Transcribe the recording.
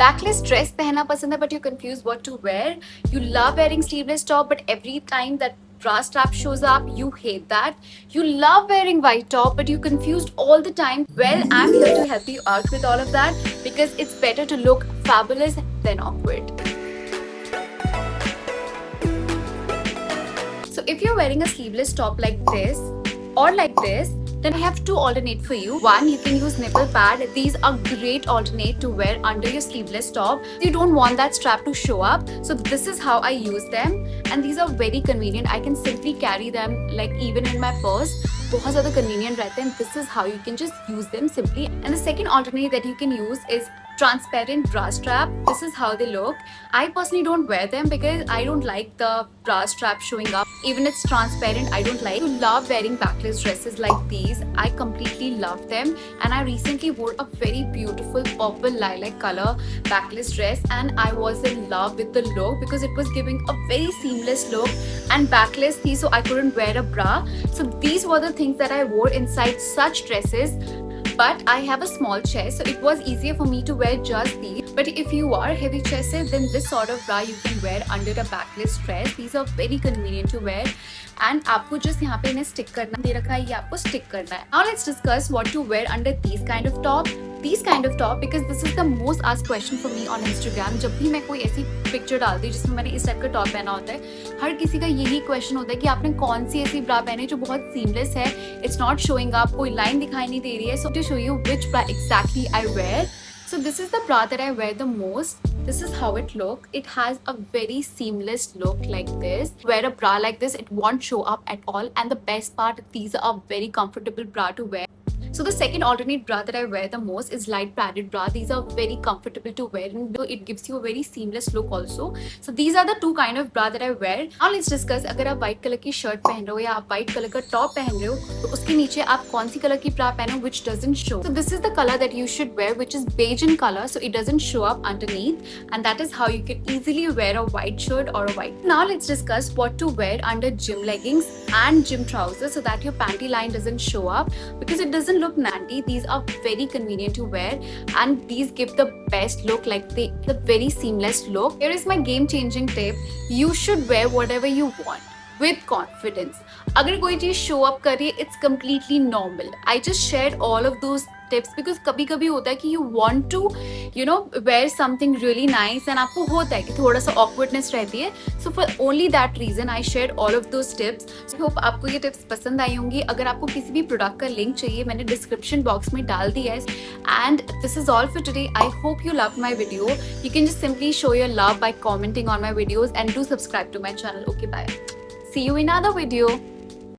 Backless dress पहनना पसंद है but you're confused what to wear. You love wearing sleeveless top but every time that bra strap shows up you hate that. You love wearing white top but you're confused all the time. Well, I'm here to help you out with all of that because it's better to look fabulous than awkward. So if you're wearing a sleeveless top like this or like this, then I have two alternate for you. One, you can use nipple pad. These are great alternate to wear under your sleeveless top. You don't want that strap to show up. So this is how I use them. And these are very convenient. I can simply carry them like even in my purse. बहुत ज़्यादा convenient रहते हैं. This is how you can just use them simply. And the second alternate that you can use is transparent bra strap. This is how they look. I personally don't wear them because I don't like the bra strap showing up. Even it's transparent, I don't like. I love wearing backless dresses like these. I completely love them. And I recently wore a very beautiful purple lilac color backless dress and I was in love with the look because it was giving a very seamless look and backless thi, so I couldn't wear a bra. So these were the things that I wore inside such dresses. But I have a small chest, so it was easier for me to wear just these. But if you are heavy chested, then this sort of bra you can wear under a backless dress. These are very convenient to wear. And आपको just यहाँ पे इन्हें stick करना दे रखा है, ये आपको stick करना है. Now let's discuss what to wear under these kind of top. These kind of top because this is the most asked question for me on Instagram. जब भी मैं कोई ऐसी पिक्चर डालती हूँ जिसमें मैंने इस टाइप का टॉप पहना होता है, हर किसी का यही क्वेश्चन होता है कि आपने कौन सी ऐसी ब्रा पहनी जो बहुत सीमलेस है, इट्स नॉट शोइंग अप, कोई लाइन दिखाई नहीं दे रही है. So to show you which bra exactly I wear. So this is the bra that I wear the most. This is how it looks. It has a very seamless look like this. Wear a bra like this, it won't show up at all. And the best part, these are very comfortable bra to wear. So the second alternate bra that I wear the most is light padded bra. These are very comfortable to wear and it gives you a very seamless look also. So these are the two kind of bra that I wear. Now let's discuss अगर आप white color की shirt पहन रहे हो या आप white color का top पहन रहे हो तो उसके नीचे आप कौन सी color की bra पहनो which doesn't show. So this is the color that you should wear which is beige in color so it doesn't show up underneath and that is how you can easily wear a white shirt or a white. Now let's discuss what to wear under gym leggings and gym trousers so that your panty line doesn't show up because it doesn't look nanty. These are very convenient to wear and these give the best look like the very seamless look. Here is my game changing tip. You should wear whatever you want with confidence. अगर कोई चीज show up कर रही है it's completely normal. I just shared all of those tips because कभी कभी होता है कि you want to wear something really nice and आपको होता है कि थोड़ा सा awkwardness रहती है. So for only that reason I shared all of those tips. I hope आपको ये tips पसंद आई होंगी. अगर आपको किसी भी प्रोडक्ट का लिंक चाहिए मैंने डिस्क्रिप्शन बॉक्स में डाल दिया है. And this is all for today. I hope you loved my video. You can just simply show your love by commenting on my videos and do subscribe to my channel. Okay, bye. See you in another video.